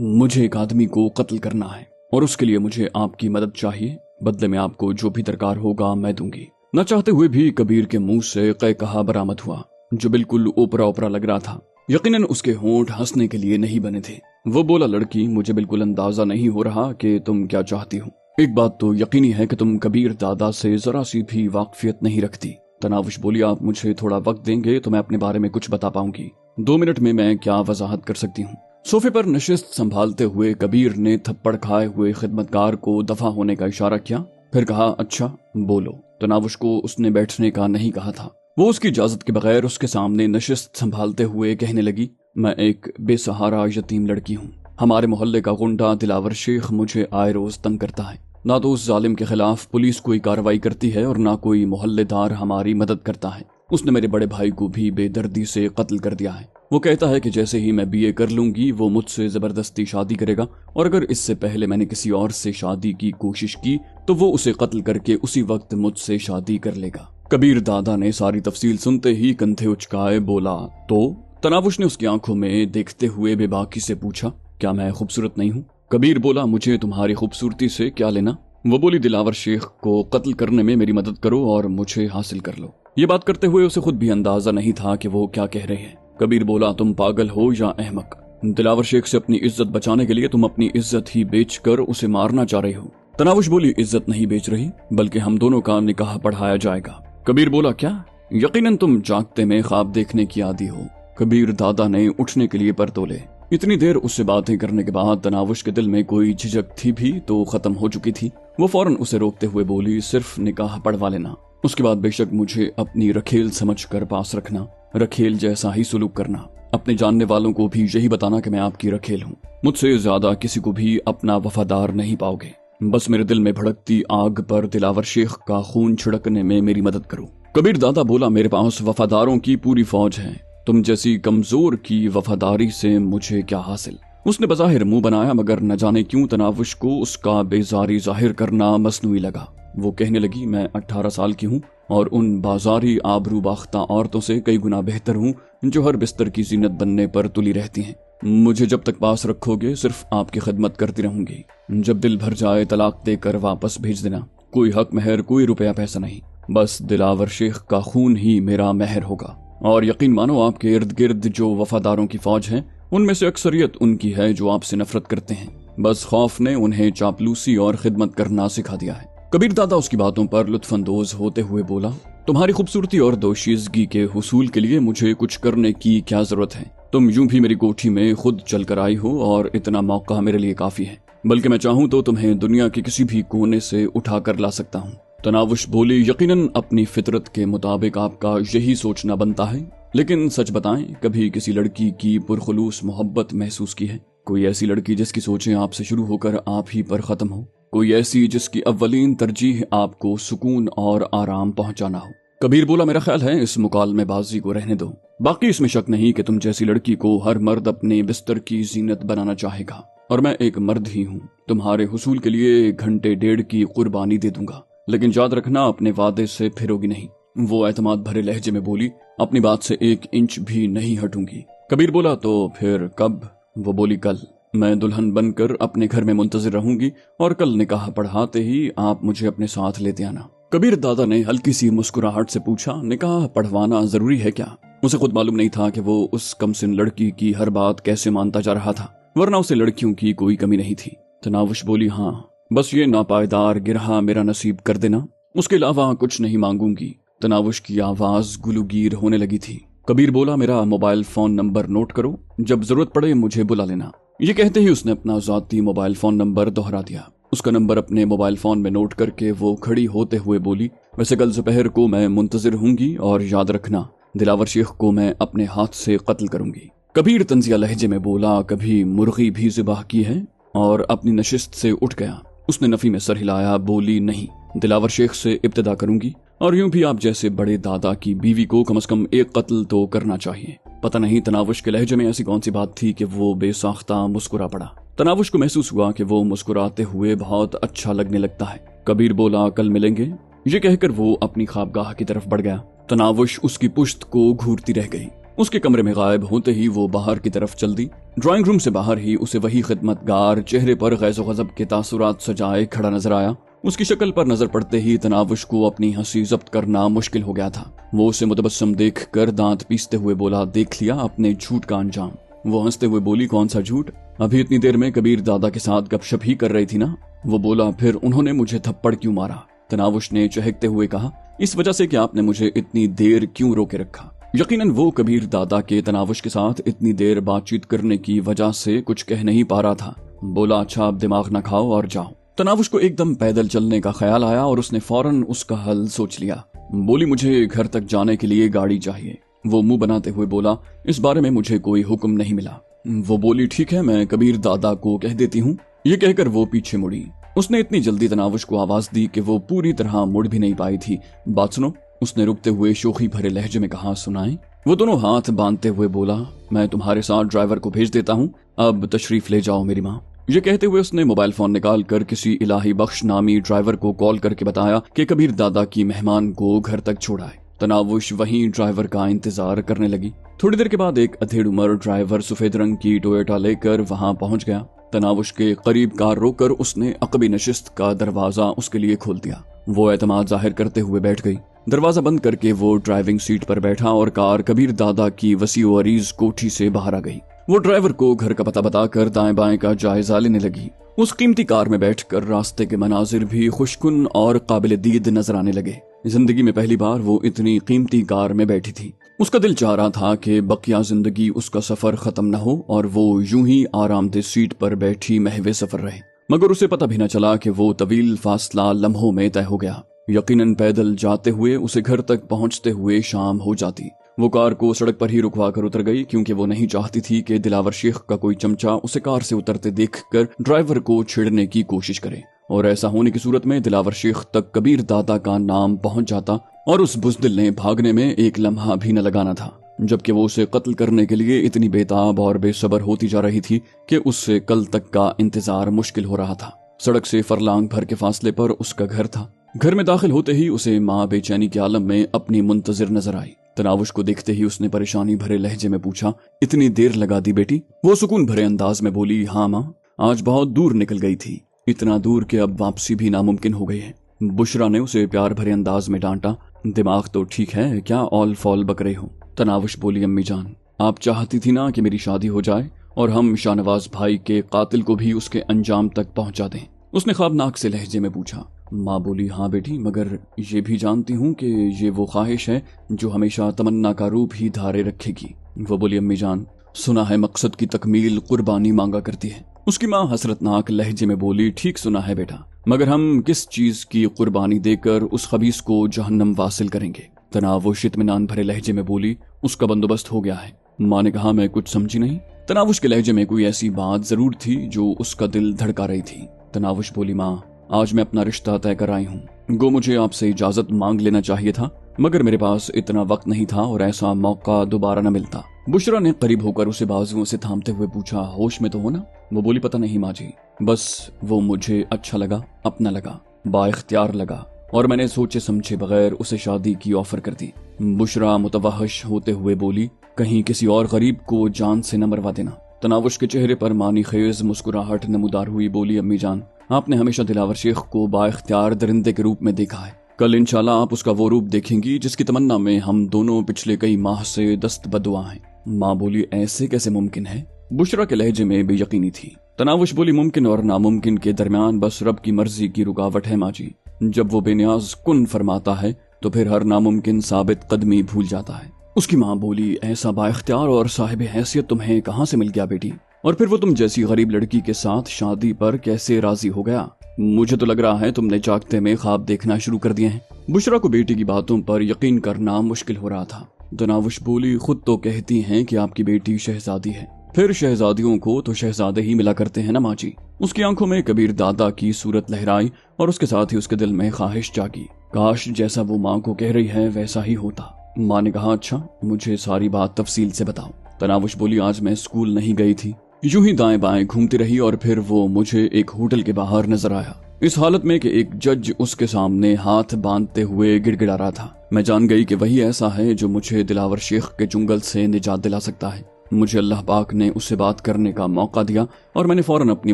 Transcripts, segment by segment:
मुझे एक आदमी को कत्ल करना है और उसके लिए मुझे आपकी मदद चाहिए। बदले में आपको जो भी दरकार होगा मैं दूंगी। न चाहते हुए भी कबीर के मुंह से कै कहा बरामद हुआ, जो बिल्कुल ओपरा ओपरा लग रहा था। यकीनन उसके होंठ हंसने के लिए नहीं बने थे। वो बोला, लड़की, मुझे बिल्कुल अंदाजा नहीं हो रहा कि तुम क्या चाहती हो। एक बात तो यकीनी है कि तुम कबीर दादा से जरा सी भी वाकफियत नहीं रखती। तनावुश बोली, आप मुझे थोड़ा वक्त देंगे तो मैं अपने बारे में कुछ बता पाऊंगी। 2 मिनट में मैं क्या वजाहत कर सकती हूँ। सोफे पर नशिस्त संभालते हुए कबीर ने थप्पड़ खाए हुए खिदमतगार को दफा होने का इशारा किया, फिर कहा, अच्छा बोलो। तनावुश को उसने बैठने का नहीं कहा था। वो उसकी इजाजत के बगैर उसके सामने नशिस्त संभालते हुए कहने लगी, मैं एक बेसहारा यतीम लड़की हूँ। हमारे मोहल्ले का गुंडा दिलावर शेख मुझे आए रोज तंग करता है। ना तो उस जालिम के खिलाफ पुलिस कोई कार्रवाई करती है और ना कोई मोहल्लेदार हमारी मदद करता है। उसने मेरे बड़े भाई को भी बेदर्दी से कत्ल कर दिया है। वो कहता है कि जैसे ही मैं बीए कर लूंगी वो मुझसे जबरदस्ती शादी करेगा और अगर इससे पहले मैंने किसी और से शादी की कोशिश की तो वो उसे कत्ल करके उसी वक्त मुझसे शादी कर लेगा। कबीर दादा ने सारी तफसील सुनते ही कंधे उचकाए बोला, तो? तनावुश ने उसकी आंखों में देखते हुए बेबाकी से पूछा, क्या मैं खूबसूरत नहीं हूँ? कबीर बोला, मुझे तुम्हारी खूबसूरती से क्या लेना? वो बोली, दिलावर शेख को कत्ल करने में मेरी मदद करो और मुझे हासिल कर लो। ये बात करते हुए उसे खुद भी अंदाजा नहीं था कि वो क्या कह रहे हैं। कबीर बोला, तुम पागल हो या अहमक? दिलावर शेख से अपनी इज्जत बचाने के लिए तुम अपनी इज्जत ही बेचकर उसे मारना चाह रही हो। तनावुश बोली, इज्जत नहीं बेच रही, बल्कि हम दोनों का निकाह पढ़ाया जाएगा। कबीर बोला, क्या? यकीनन तुम जागते में ख्वाब देखने की आदी हो। कबीर दादा ने उठने के लिए पर तोले। इतनी देर उससे बातें करने के बाद तनावुश के दिल में कोई झिझक थी भी तो खत्म हो चुकी थी। वो फौरन उसे रोकते हुए बोली, सिर्फ निकाह पढ़वा लेना, उसके बाद बेशक मुझे अपनी रखेल समझकर पास रखना, रखेल जैसा ही सुलूक करना। अपने जानने वालों को भी यही बताना कि मैं आपकी रखेल हूँ। मुझसे ज्यादा किसी को भी अपना वफादार नहीं पाओगे। बस मेरे दिल में भड़कती आग पर दिलावर शेख का खून छिड़कने में मेरी मदद करो। कबीर दादा बोला, मेरे पास वफादारों की पूरी फौज है। तुम जैसी कमजोर की वफादारी से मुझे क्या हासिल? उसने बज़ाहिर मुंह बनाया, मगर न जाने क्यों तनावुश को उसका बेजारी जाहिर करना मसनूई लगा। वो कहने लगी, मैं 18 साल की हूँ और उन बाजारी आबरू बाख्ता औरतों से कई गुना बेहतर हूँ जो हर बिस्तर की जीनत बनने पर तुली रहती हैं। मुझे जब तक पास रखोगे सिर्फ आपकी खिदमत करती रहूंगी। जब दिल भर जाए तलाक देकर वापस भेज देना। कोई हक महर, कोई रुपया पैसा नहीं, बस दिलावर शेख का खून ही मेरा महर होगा। और यकीन मानो, आपके इर्द गिर्द जो वफादारों की फौज है उनमें से अक्सरियत उनकी है जो आपसे नफरत करते हैं। बस खौफ ने उन्हें चापलूसी और खिदमत करना सिखा दिया है। कबीर दादा उसकी बातों पर लुत्फानंदोज होते हुए बोला, तुम्हारी खूबसूरती और दोशीजगी के हुसूल के लिए मुझे कुछ करने की क्या जरूरत है? तुम यूं भी मेरी कोठी में खुद चल कर आई हो और इतना मौका मेरे लिए काफी है। बल्कि मैं चाहूं तो तुम्हें दुनिया के किसी भी कोने से उठा कर ला सकता हूँ। तनावुश बोली, यकीनन अपनी फितरत के मुताबिक आपका यही सोचना बनता है, लेकिन सच बताएं, कभी किसी लड़की की पुरखुलूस मोहब्बत महसूस की है? कोई ऐसी लड़की जिसकी सोचें आपसे शुरू होकर आप ही पर खत्म हो? कोई ऐसी जिसकी अव्वलीन तरजीह आपको सुकून और आराम पहुंचाना हो? कबीर बोला, मेरा ख्याल है इस मुकालमेबाजी को रहने दो। बाकी इसमें शक नहीं कि तुम जैसी लड़की को हर मर्द अपने बिस्तर की जीनत बनाना चाहेगा और मैं एक मर्द ही हूँ। तुम्हारे हुसूल के लिए 1 घंटे 1.5 की कुर्बानी दे दूंगा, लेकिन याद रखना अपने वादे से फिरोगी नहीं। वो एतमाद भरे लहजे में बोली, अपनी बात से 1 इंच भी नहीं हटूंगी। कबीर बोला, तो फिर कब? वो बोली, कल। मैं दुल्हन बनकर अपने घर में मुंतजिर रहूंगी और कल निकाह पढ़ाते ही आप मुझे अपने साथ लेते आना। कबीर दादा ने हल्की सी मुस्कुराहट से पूछा, निकाह पढ़वाना जरूरी है क्या? उसे खुद मालूम नहीं था कि वो उस कमसिन लड़की की हर बात कैसे मानता जा रहा था, वरना उसे लड़कियों की कोई कमी नहीं थी। तनावुश बोली, हाँ, बस ये नापायदार गिरहा मेरा नसीब कर देना, उसके अलावा कुछ नहीं मांगूंगी। तनावुश की आवाज गुलूगीर होने लगी थी। कबीर बोला, मेरा मोबाइल फोन नंबर नोट करो, जब जरूरत पड़े मुझे बुला लेना। ये कहते ही उसने अपना जाती मोबाइल फोन नंबर दोहरा दिया। उसका नंबर अपने मोबाइल फोन में नोट करके वो खड़ी होते हुए बोली, वैसे कल दोपहर को मैं मुंतजिर होंगी और याद रखना, दिलावर शेख को मैं अपने हाथ से कत्ल करूंगी। कबीर तंजिया लहजे में बोला, कभी मुर्गी भी ज़िबाह की है? और अपनी नशिस्त से उठ गया। उसने नफी में सर हिलाया, बोली, नहीं, दिलावर शेख से इब्तिदा करूंगी और यूं भी आप जैसे बड़े दादा की बीवी को कम से कम 1 कत्ल तो करना चाहिए। पता नहीं तनावुश के लहजे में ऐसी कौन सी बात थी कि वो बेसाख्ता मुस्कुरा पड़ा। तनावुश को महसूस हुआ कि वो मुस्कुराते हुए बहुत अच्छा लगने लगता है। कबीर बोला, कल मिलेंगे। ये कहकर वो अपनी ख्वाबगाह की तरफ बढ़ गया। तनावुश उसकी पुश्त को घूरती रह गई। उसके कमरे में गायब होते ही वो बाहर की तरफ चल दी। ड्राइंग रूम से बाहर ही उसे वही खिदमतगार चेहरे पर गैज़ो गज़ब के तासुरात सजाए खड़ा नजर आया। उसकी शक्ल पर नजर पड़ते ही तनावुश को अपनी हंसी जब्त करना मुश्किल हो गया था। वो उसे मुतबस्सम देख कर दांत पीसते हुए बोला, देख लिया अपने झूठ का अंजाम। वो हंसते हुए बोली, कौन सा झूठ? अभी इतनी देर में कबीर दादा के साथ गपशप ही कर रही थी ना। वो बोला, फिर उन्होंने मुझे थप्पड़ क्यों मारा? तनावुश ने चहकते हुए कहा, इस वजह से कि आपने मुझे इतनी देर क्यों रोके रखा। यकीनन वो कबीर दादा के तनावुश के साथ इतनी देर बातचीत करने की वजह से कुछ कह नहीं पा रहा था। बोला, अच्छा अब दिमाग न खाओ और जाओ। तनावुश को एकदम पैदल चलने का ख्याल आया और उसने फौरन उसका हल सोच लिया। बोली, मुझे घर तक जाने के लिए गाड़ी चाहिए। वो मुंह बनाते हुए बोला, इस बारे में मुझे कोई हुक्म नहीं मिला। वो बोली, ठीक है, मैं कबीर दादा को कह देती हूँ। ये कहकर वो पीछे मुड़ी। उसने इतनी जल्दी तनावुश को आवाज दी कि वो पूरी तरह मुड़ भी नहीं पाई थी। बात सुनो, उसने रुकते हुए शोखी भरे लहजे में कहा, सुनाएं। वो दोनों हाथ बांधते हुए बोला, मैं तुम्हारे साथ ड्राइवर को भेज देता हूँ, अब तशरीफ ले जाओ मेरी माँ। ये कहते हुए उसने मोबाइल फोन निकाल कर किसी इलाही बख्श नामी ड्राइवर को कॉल करके बताया कि कबीर दादा की मेहमान को घर तक छोड़ाए। तनावुश वहीं ड्राइवर का इंतजार करने लगी। थोड़ी देर के बाद एक अधेड़ उम्र ड्राइवर सफेद रंग की टोयोटा लेकर वहां पहुंच गया। तनावुश के करीब कार रोककर उसने अकबी नशिस्त का दरवाजा उसके लिए खोल दिया। वो एतमाद जाहिर करते हुए बैठ गई। दरवाजा बंद करके वो ड्राइविंग सीट पर बैठा और कार कबीर दादा की वसी व अरीज कोठी से बाहर आ गई। वो ड्राइवर को घर का पता बताकर दाएं बाएं का जायजा लेने लगी। उस कीमती कार में बैठकर रास्ते के मनाजिर भी खुशकुन और काबिल दीद नजर आने लगे। जिंदगी में पहली बार वो इतनी कीमती कार में बैठी थी। उसका दिल चाह रहा था कि बकिया जिंदगी उसका सफर खत्म न हो और वो यूं ही आरामदेह सीट पर बैठी महवे सफर रहे, मगर उसे पता भी न चला कि वो तवील फासला लम्हों में तय हो गया। यकीनन पैदल जाते हुए उसे घर तक पहुंचते हुए शाम हो जाती। वो कार को सड़क पर ही रुकवा कर उतर गई, क्योंकि वो नहीं चाहती थी कि दिलावर शेख का कोई चमचा उसे कार से उतरते देखकर ड्राइवर को छेड़ने की कोशिश करे, और ऐसा होने की सूरत में दिलावर शेख तक कबीर दादा का नाम पहुंच जाता और उस बुज़दिल ने भागने में एक लम्हा भी न लगाना था, जबकि वो उसे कत्ल करने के लिए इतनी बेताब और बेसब्र होती जा रही थी कि उससे कल तक का इंतजार मुश्किल हो रहा था। सड़क से फरलांग भर के फासले पर उसका घर था। घर में दाखिल होते ही उसे माँ बेचैनी के आलम में अपनी मुंतजिर नजर आई। तनावुश को देखते ही उसने परेशानी भरे लहजे में पूछा, इतनी देर लगा दी बेटी? वो सुकून भरे अंदाज में बोली, हाँ माँ, आज बहुत दूर निकल गई थी, इतना दूर कि अब वापसी भी नामुमकिन हो गई है। बुशरा ने उसे प्यार भरे अंदाज में डांटा, दिमाग तो ठीक है, क्या ऑल फॉल बक रहे हो? तनावुश बोली, अम्मी जान, आप चाहती थी ना कि मेरी शादी हो जाए और हम शाहनवाज भाई के कातिल को भी उसके अंजाम तक पहुंचा दें। उसने ख्वाबनाक से लहजे में पूछा। माँ बोली, हाँ बेटी, मगर ये भी जानती हूँ कि ये वो ख्वाहिश है जो हमेशा तमन्ना का रूप ही धारे रखेगी। वो बोली, अम्मी जान, सुना है मकसद की तकमील कुर्बानी मांगा करती है। उसकी माँ हसरतनाक लहजे में बोली, ठीक सुना है बेटा, मगर हम किस चीज की कुर्बानी देकर उस खबीस को जहन्नम वासिल करेंगे? तनावुश इत्मीनान भरे लहजे में बोली, उसका बंदोबस्त हो गया है। माँ ने कहा, मैं कुछ समझी नहीं। तनावुश के लहजे में कोई ऐसी बात जरूर थी जो उसका दिल धड़का रही थी। तनावुश बोली, माँ, आज मैं अपना रिश्ता तय कर आई हूँ। गो मुझे आपसे इजाजत मांग लेना चाहिए था, मगर मेरे पास इतना वक्त नहीं था और ऐसा मौका दोबारा न मिलता। बुशरा ने करीब होकर उसे बाजुओं से थामते हुए पूछा, होश में तो हो ना? वो बोली, पता नहीं माँ जी, बस वो मुझे अच्छा लगा, अपना लगा, बाइख्तियार लगा और मैंने सोचे समझे बगैर उसे शादी की ऑफर कर दी। बुशरा मुतवहश होते हुए बोली, कहीं किसी और गरीब को जान से न मरवा देना। तनावुश के चेहरे पर मानी खेज मुस्कुराहट नमूदार हुई। बोली, अम्मी जान, आपने हमेशा दिलावर शेख को बाइख्तियार दरिंदे के रूप में देखा है, कल इंशाल्लाह आप उसका वो रूप देखेंगी जिसकी तमन्ना में हम दोनों पिछले कई माह से दस्त बदुआ हैं। माँ बोली, ऐसे कैसे मुमकिन है? बुशरा के लहजे में बेयकीनी थी। तनावुश बोली, मुमकिन और नामुमकिन के दरमियान बस रब की मर्जी की रुकावट है माँ जी। जब वो बेनियाज कुन फरमाता है तो फिर हर नामुमकिन साबित कदमी भूल जाता है। उसकी माँ बोली, ऐसा बाइख्तियार और साहिब हैसियत तुम्हें कहाँ से मिल गया बेटी? और फिर वो तुम जैसी गरीब लड़की के साथ शादी पर कैसे राजी हो गया? मुझे तो लग रहा है तुमने जागते में ख्वाब देखना शुरू कर दिए हैं। बुशरा को बेटी की बातों पर यकीन करना मुश्किल हो रहा था। तनावुश बोली, खुद तो कहती हैं कि आपकी बेटी शहजादी है, फिर शहजादियों को तो शहजादे ही मिला करते हैं ना माँ जी। उसकी आंखों में कबीर दादा की सूरत लहराई और उसके साथ ही उसके दिल में ख्वाहिश जागी, काश जैसा वो माँ को कह रही है वैसा ही होता। माँ ने कहा, अच्छा मुझे सारी बात तफसील से बताओ। तनावुश बोली, आज मैं स्कूल नहीं गई थी, यूं ही दाएं बाएं घूमती रही और फिर वो मुझे एक होटल के बाहर नजर आया, इस हालत में कि एक जज उसके सामने हाथ बांधते हुए गिड़गिड़ा रहा था। मैं जान गई कि वही ऐसा है जो मुझे दिलावर शेख के चुंगल से निजात दिला सकता है। मुझे अल्लाह पाक ने उससे बात करने का मौका दिया और मैंने फौरन अपनी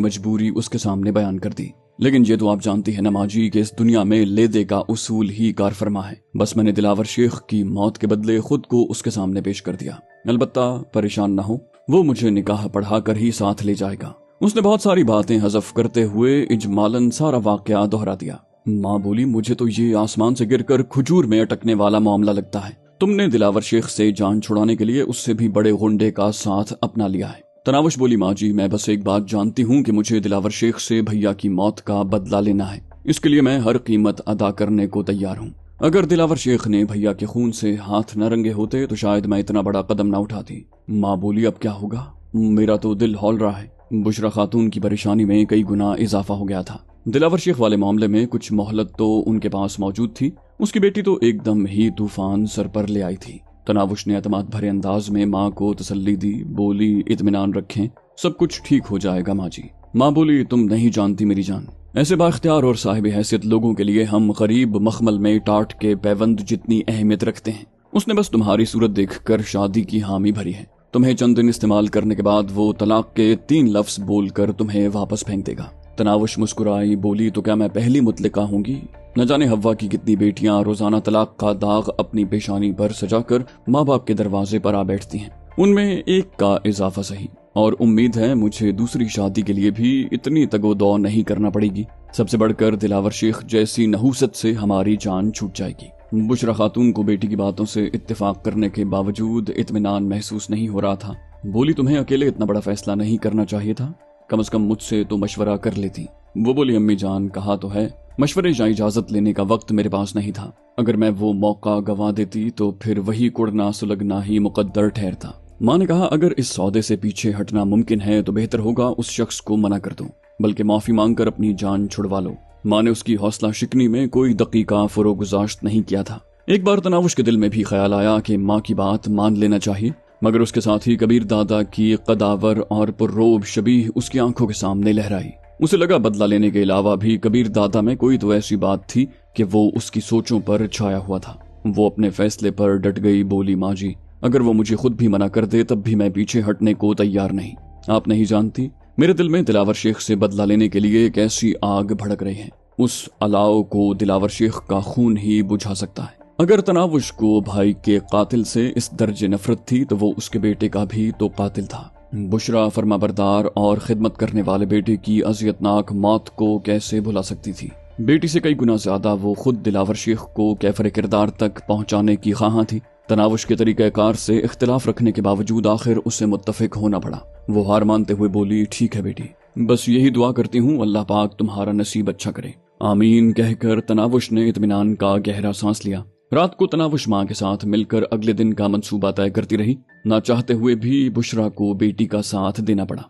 मजबूरी उसके सामने बयान कर दी। लेकिन ये तो आप जानती है ना माँ जी कि इस दुनिया में ले दे का उसूल ही कार फरमा है। बस मैंने दिलावर शेख की मौत के बदले खुद को उसके सामने पेश कर दिया। अलबत्ता परेशान न हो, वो मुझे निकाह पढ़ा कर ही साथ ले जाएगा। उसने बहुत सारी बातें हज़फ करते हुए इजमालन सारा वाकया दोहरा दिया। माँ बोली, मुझे तो ये आसमान से गिरकर खजूर में अटकने वाला मामला लगता है। तुमने दिलावर शेख से जान छुड़ाने के लिए उससे भी बड़े गुंडे का साथ अपना लिया है। तनावुश बोली, माँ जी मैं बस एक बात जानती हूँ कि मुझे दिलावर शेख से भैया की मौत का बदला लेना है। इसके लिए मैं हर कीमत अदा करने को तैयार हूँ। अगर दिलावर शेख ने भैया के खून से हाथ न रंगे होते तो शायद मैं इतना बड़ा कदम न उठाती। माँ बोली, अब क्या होगा? मेरा तो दिल हौल रहा है। बुशरा खातून की परेशानी में कई गुना इजाफा हो गया था। दिलावर शेख वाले मामले में कुछ मोहलत तो उनके पास मौजूद थी। उसकी बेटी तो एकदम ही तूफान सर पर ले आई थी। तनावुश ने एतमाद भरे अंदाज में माँ को तसल्ली दी। बोली, इत्मीनान रखें, सब कुछ ठीक हो जाएगा माँ जी। माँ बोली, तुम नहीं जानती मेरी जान, ऐसे बाख्तियार और साहिब हैसियत लोगों के लिए हम गरीब मखमल में टाट के पैबंद जितनी अहमियत रखते हैं। उसने बस तुम्हारी सूरत देखकर शादी की हामी भरी है। तुम्हें चंद दिन इस्तेमाल करने के बाद वो तलाक के 3 लफ्ज बोलकर तुम्हें वापस फेंक देगा। तनावुश मुस्कुराई। बोली, तो क्या मैं पहली मुतलिका होंगी? न जाने हव्वा की कितनी बेटियां रोजाना तलाक का दाग अपनी पेशानी पर सजाकर माँ बाप के दरवाजे पर आ बैठती हैं। उनमें एक का इजाफा सही, और उम्मीद है मुझे दूसरी शादी के लिए भी इतनी तगोदौ नहीं करना पड़ेगी। सबसे बढ़कर दिलावर शेख जैसी नहूसत से हमारी जान छूट जाएगी। बुशरा खातून को बेटी की बातों से इत्तेफाक करने के बावजूद इत्मीनान महसूस नहीं हो रहा था। बोली, तुम्हें अकेले इतना बड़ा फैसला नहीं करना चाहिए था, कम से कम मुझसे तो मशवरा कर लेती। वो बोली, अम्मी जान कहा तो है, मशवरे या इजाजत लेने का वक्त मेरे पास नहीं था। अगर मैं वो मौका गंवा देती तो फिर वही कुड़ना सुलगना ही मुकद्दर ठहरता। माँ ने कहा, अगर इस सौदे से पीछे हटना मुमकिन है तो बेहतर होगा उस शख्स को मना कर दो, बल्कि माफी मांगकर अपनी जान छुड़वा लो। माँ ने उसकी हौसला शिकनी में कोई दकीका फरोगुजाश्त नहीं किया था। एक बार तनावुश के दिल में भी ख्याल आया कि माँ की बात मान लेना चाहिए, मगर उसके साथ ही कबीर दादा की कदावर और पुर्रोब शबीह उसकी आंखों के सामने लहराई। उसे लगा बदला लेने के अलावा भी कबीर दादा में कोई तो ऐसी बात थी कि वो उसकी सोचों पर छाया हुआ था। वो अपने फैसले पर डट गई। बोली, माँ जी अगर वो मुझे खुद भी मना कर दे तब भी मैं पीछे हटने को तैयार नहीं। आप नहीं जानती मेरे दिल में दिलावर शेख से बदला लेने के लिए एक ऐसी आग भड़क रही है, उस अलाव को दिलावर शेख का खून ही बुझा सकता है। अगर तनावुश को भाई के कातिल से इस दर्जे नफरत थी तो वो उसके बेटे का भी तो कातिल था। बुशरा फरमाबरदार और खिदमत करने वाले बेटे की अजियतनाक मौत को कैसे भुला सकती थी? बेटी से कई गुना ज्यादा वो खुद दिलावर शेख को कैफर किरदार तक पहुंचाने की ख्वाहां थी। तनावुश के तरीक़ाकार से इख्तिलाफ रखने के बावजूद आखिर उसे मुत्तफिक होना पड़ा। वो हार मानते हुए बोली, ठीक है बेटी, बस यही दुआ करती हूँ अल्लाह पाक तुम्हारा नसीब अच्छा करे। आमीन कहकर तनावुश ने इत्मीनान का गहरा सांस लिया। रात को तनावुश माँ के साथ मिलकर अगले दिन का मंसूबा तय करती रही। ना चाहते हुए भी बुशरा को बेटी का साथ देना पड़ा।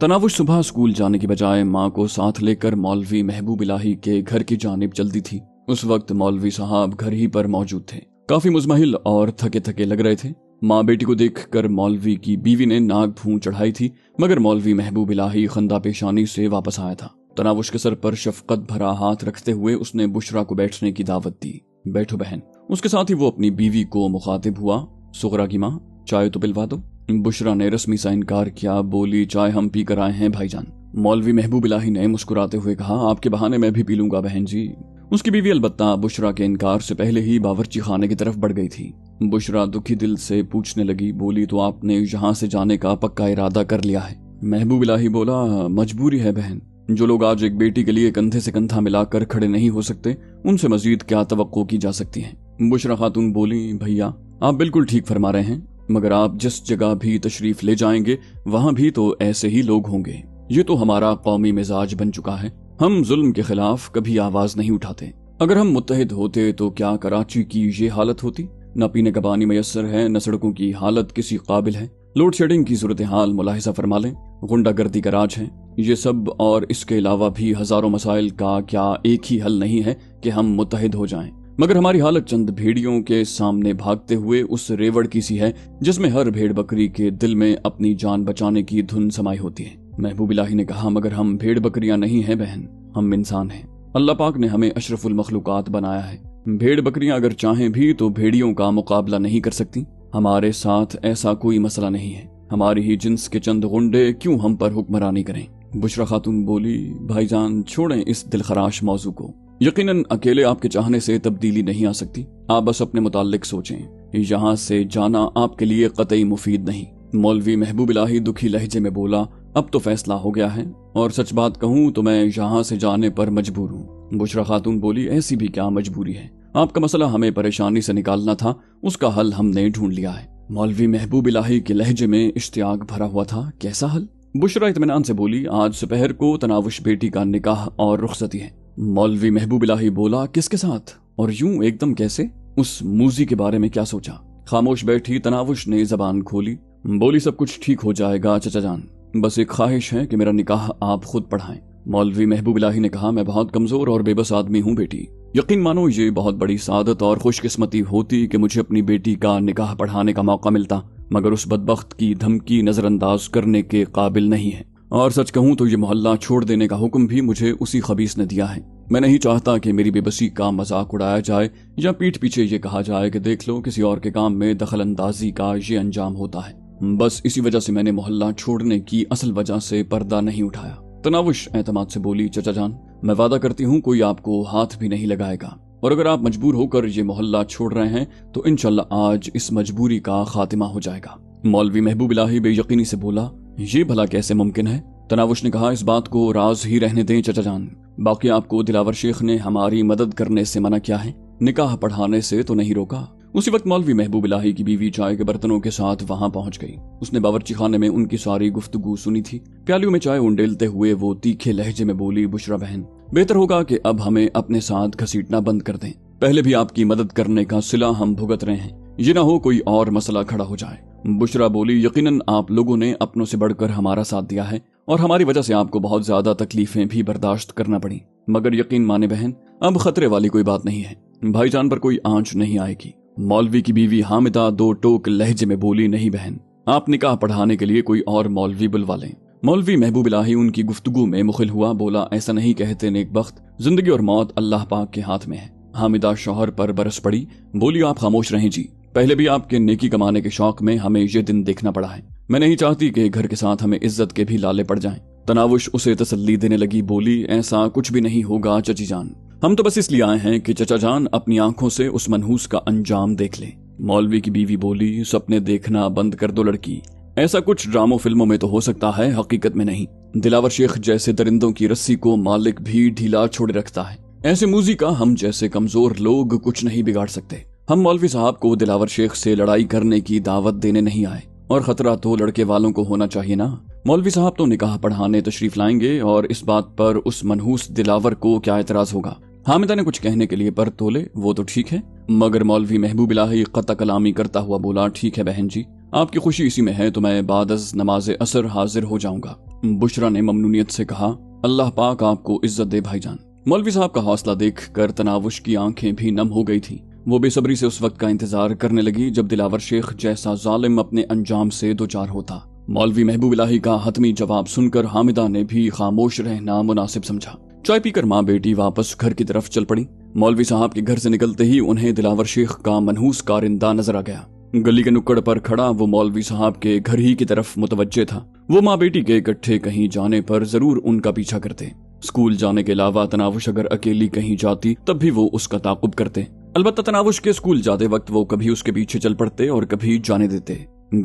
तनावुश सुबह स्कूल जाने की बजाय माँ को साथ लेकर मौलवी महबूब इलाही के घर की जानिब चलती थी। उस वक्त मौलवी साहब घर ही पर मौजूद थे, काफी मुजमहिल और थके थके लग रहे थे। माँ बेटी को देखकर मौलवी की बीवी ने नाक भूं चढ़ाई थी, मगर मौलवी महबूब इलाही खंदा पेशानी से वापस आया था। तनावुश के सर पर शफकत भरा हाथ रखते हुए उसने बुशरा को बैठने की दावत दी। बैठो बहन। उसके साथ ही वो अपनी बीवी को मुखातिब हुआ, सुगरा की माँ चाय तो पिलवा दो। बुशरा ने रस्मी सा इनकार किया। बोली, चाय हम पी कर आए हैं भाईजान। मौलवी महबूब इलाही ने मुस्कुराते हुए कहा, आपके बहाने मैं भी पी लूंगा बहन जी। उसकी बीवी अलबत्ता बुशरा के इनकार से पहले ही बावर्ची खाने की तरफ बढ़ गई थी। बुशरा दुखी दिल से पूछने लगी। बोली, तो आपने यहाँ से जाने का पक्का इरादा कर लिया है? महबूब इलाही बोला, मजबूरी है बहन। जो लोग आज एक बेटी के लिए कंधे से कंधा मिलाकर खड़े नहीं हो सकते, उनसे मजीद क्या तवक्को की जा सकती है। बुशरा खातून बोली, भैया आप बिल्कुल ठीक फरमा रहे हैं, मगर आप जिस जगह भी तशरीफ ले जाएंगे वहां भी तो ऐसे ही लोग होंगे। ये तो हमारा कौमी मिजाज बन चुका है। हम जुल्म के खिलाफ कभी आवाज नहीं उठाते। अगर हम मुत्तहिद होते तो क्या कराची की ये हालत होती? न पीने का पानी मयसर है, न सड़कों की हालत किसी काबिल है। लोड शेडिंग की सूरत हाल मुलाहिजा फरमा लें, गुंडागर्दी का राज है। ये सब और इसके अलावा भी हजारों मसाइल का क्या एक ही हल नहीं है कि हम मुत्तहिद हो जाएं? मगर हमारी हालत चंद भेड़ियों के सामने भागते हुए उस रेवड़ की सी है जिसमें हर भेड़ बकरी के दिल में अपनी जान बचाने की धुन समाई होती है। महबूब इलाही ने कहा, मगर हम भेड़ बकरियां नहीं हैं बहन, ہم انسان ہیں۔ اللہ پاک نے ہمیں اشرف المخلوقات بنایا ہے۔ بھیڑ بکریاں اگر چاہیں بھی تو بھیڑیوں کا مقابلہ نہیں کر سکتی۔ ہمارے ساتھ ایسا کوئی مسئلہ نہیں ہے، ہماری ہی جنس کے چند غنڈے کیوں ہم پر حکمرانی کریں؟ بشرا خاتون بولی، بھائی جان چھوڑیں اس دلخراش موضوع کو۔ یقیناً اکیلے آپ کے چاہنے سے تبدیلی نہیں آ سکتی، آپ بس اپنے متعلق سوچیں۔ یہاں سے جانا آپ کے لیے قطعی مفید نہیں۔ مولوی محبوب الہی دکھی لہجے میں بولا، اب تو فیصلہ ہو گیا ہے، اور سچ بات کہوں تو میں یہاں سے جانے پر مجبور ہوں۔ بشرا خاتون بولی، ایسی بھی کیا مجبوری ہے؟ آپ کا مسئلہ ہمیں پریشانی سے نکالنا تھا، اس کا حل ہم نے ڈھونڈ لیا ہے۔ مولوی محبوب الہی کے لہجے میں اشتیاق بھرا ہوا تھا، کیسا حل؟ بشرا اطمینان سے بولی، آج دوپہر کو تناوش بیٹی کا نکاح اور رخصتی ہے۔ مولوی محبوب الہی بولا، کس کے ساتھ اور یوں ایک دم کیسے؟ اس موزی کے بارے میں کیا سوچا؟ خاموش بیٹھی تناوش نے زبان کھولی، بولی، سب کچھ ٹھیک ہو جائے گا چچا جان، بس ایک خواہش ہے کہ میرا نکاح آپ خود پڑھائیں۔ مولوی محبوب الہی نے کہا، میں بہت کمزور اور بے بس آدمی ہوں بیٹی، یقین مانو یہ بہت بڑی سعادت اور خوش قسمتی ہوتی کہ مجھے اپنی بیٹی کا نکاح پڑھانے کا موقع ملتا، مگر اس بدبخت کی دھمکی نظر انداز کرنے کے قابل نہیں ہے، اور سچ کہوں تو یہ محلہ چھوڑ دینے کا حکم بھی مجھے اسی خبیث نے دیا ہے۔ میں نہیں چاہتا کہ میری بے بسی کا مذاق اڑایا جائے یا پیٹھ پیچھے یہ کہا جائے کہ دیکھ لو کسی اور کے کام میں دخل اندازی کا یہ انجام ہوتا ہے، بس اسی وجہ سے میں نے محلہ چھوڑنے کی اصل وجہ سے پردہ نہیں اٹھایا۔ تناوش اعتماد سے بولی، چچا جان میں وعدہ کرتی ہوں کوئی آپ کو ہاتھ بھی نہیں لگائے گا، اور اگر آپ مجبور ہو کر یہ محلہ چھوڑ رہے ہیں تو انشاءاللہ آج اس مجبوری کا خاتمہ ہو جائے گا۔ مولوی محبوب الہی بے یقینی سے بولا، یہ بھلا کیسے ممکن ہے؟ تناوش نے کہا، اس بات کو راز ہی رہنے دیں چچا جان، باقی آپ کو دلاور شیخ نے ہماری مدد کرنے سے منع کیا ہے، نکاح پڑھانے سے تو نہیں روکا۔ اسی وقت مولوی محبوب الہی کی بیوی چائے کے برتنوں کے ساتھ وہاں پہنچ گئی۔ اس نے باورچی خانے میں ان کی ساری گفتگو سنی تھی۔ پیالیوں میں چائے انڈیلتے ہوئے وہ تیکھے لہجے میں بولی، بشرا بہن بہتر ہوگا کہ اب ہمیں اپنے ساتھ گھسیٹنا بند کر دیں، پہلے بھی آپ کی مدد کرنے کا صلہ ہم بھگت رہے ہیں، یہ نہ ہو کوئی اور مسئلہ کھڑا ہو جائے۔ بشرا بولی، یقیناً آپ لوگوں نے اپنوں سے بڑھ کر ہمارا ساتھ دیا ہے اور ہماری وجہ سے آپ کو بہت زیادہ تکلیفیں بھی برداشت کرنا پڑی، مگر یقین مانے بہن اب خطرے والی کوئی بات نہیں ہے، بھائی جان پر کوئی آنچ نہیں آئے گی۔ مولوی کی بیوی حامدہ دو ٹوک لہجے میں بولی، نہیں بہن، آپ نکاح پڑھانے کے لیے کوئی اور مولوی بلوا لیں۔ مولوی محبوب الہی ان کی گفتگو میں مخل ہوا، بولا، ایسا نہیں کہتے نیک بخت، زندگی اور موت اللہ پاک کے ہاتھ میں ہے۔ حامدہ شوہر پر برس پڑی، بولی، آپ خاموش رہیں جی، پہلے بھی آپ کے نیکی کمانے کے شوق میں ہمیں یہ دن دیکھنا پڑا ہے، میں نہیں چاہتی کہ گھر کے ساتھ ہمیں عزت کے بھی لالے پڑ جائیں۔ تناوش اسے تسلی دینے لگی، بولی، ایسا کچھ بھی نہیں ہوگا چچی جان، ہم تو بس اس لیے آئے ہیں کہ چچا جان اپنی آنکھوں سے اس منحوس کا انجام دیکھ لیں۔ مولوی کی بیوی بولی، سپنے دیکھنا بند کر دو لڑکی، ایسا کچھ ڈراموں فلموں میں تو ہو سکتا ہے، حقیقت میں نہیں۔ دلاور شیخ جیسے درندوں کی رسی کو مالک بھی ڈھیلا چھوڑے رکھتا ہے، ایسے موزی کا ہم جیسے کمزور لوگ کچھ نہیں بگاڑ سکتے۔ ہم مولوی صاحب کو دلاور شیخ سے لڑائی کرنے کی دعوت دینے نہیں آئے، اور خطرہ تو لڑکے والوں کو ہونا چاہیے نا۔ مولوی صاحب تو نکاح پڑھانے تشریف لائیں گے اور اس بات پر اس منحوس دلاور کو کیا اعتراض ہوگا؟ حامدہ نے کچھ کہنے کے لیے پر تولے، وہ تو ٹھیک ہے، مگر مولوی محبوب الہی قطع کلامی کرتا ہوا بولا، ٹھیک ہے بہن جی، آپ کی خوشی اسی میں ہے تو میں بعد از نماز عصر حاضر ہو جاؤں گا۔ بشرا نے ممنونیت سے کہا، اللہ پاک آپ کو عزت دے بھائی جان۔ مولوی صاحب کا حوصلہ دیکھ کر تناوش کی آنکھیں بھی نم ہو گئی تھیں، وہ بے صبری سے اس وقت کا انتظار کرنے لگی جب دلاور شیخ جیسا ظالم اپنے انجام سے دوچار ہوتا۔ مولوی محبوب الہی کا حتمی جواب سن کر حامدہ نے بھی خاموش رہنا مناسب سمجھا۔ چائے پی کر ماں بیٹی واپس گھر کی طرف چل پڑی۔ مولوی صاحب کے گھر سے نکلتے ہی انہیں دلاور شیخ کا منحوس کارندہ نظر آ گیا۔ گلی کے نکڑ پر کھڑا وہ مولوی صاحب کے گھر ہی کی طرف متوجہ تھا۔ وہ ماں بیٹی کے اکٹھے کہیں جانے پر ضرور ان کا پیچھا کرتے۔ اسکول جانے کے علاوہ تناوش اگر اکیلی کہیں جاتی تب بھی وہ اس کا تعاقب کرتے، البتہ تناوش کے اسکول جاتے وقت وہ کبھی اس کے پیچھے چل پڑتے اور کبھی جانے دیتے۔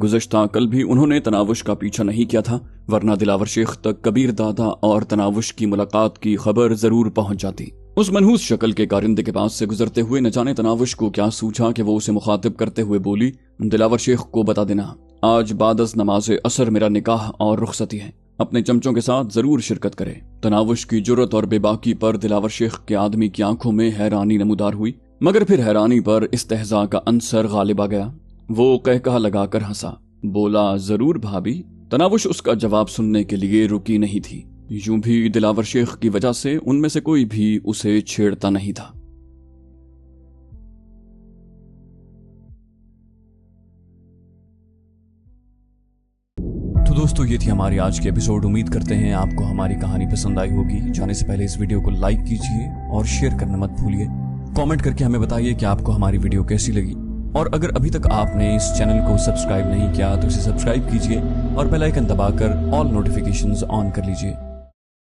گزشتہ کل بھی انہوں نے تناوش کا پیچھا نہیں کیا تھا، ورنہ دلاور شیخ تک کبیر دادا اور تناوش کی ملاقات کی خبر ضرور پہنچ جاتی۔ اس منحوس شکل کے کارندے کے پاس سے گزرتے ہوئے نہ جانے تناوش کو کیا سوچا کہ وہ اسے مخاطب کرتے ہوئے بولی، دلاور شیخ کو بتا دینا آج بعد از نماز عصر میرا نکاح اور رخصتی ہے، اپنے چمچوں کے ساتھ ضرور شرکت کرے۔ تناوش کی جرت اور بے باکی پر دلاور شیخ کے آدمی کی آنکھوں میں حیرانی نمودار ہوئی، مگر پھر حیرانی پر استہزاء کا عنصر غالب آ گیا۔ وہ قہقہہ لگا کر ہنسا، بولا، ضرور بھابی۔ تناوش اس کا جواب سننے کے لیے رکی نہیں تھی، یوں بھی دلاور شیخ کی وجہ سے ان میں سے کوئی بھی اسے چھیڑتا نہیں تھا۔ तो दोस्तों ये थी हमारी आज की एपिसोड। उम्मीद करते हैं आपको हमारी कहानी पसंद आई होगी। जाने से पहले इस वीडियो को लाइक कीजिए और शेयर करना मत भूलिए। कमेंट करके हमें बताइए कि आपको हमारी वीडियो कैसी लगी, और अगर अभी तक आपने इस चैनल को सब्सक्राइब नहीं किया तो इसे सब्सक्राइब कीजिए और बेल आइकन दबाकर ऑल नोटिफिकेशंस ऑन कर लीजिए।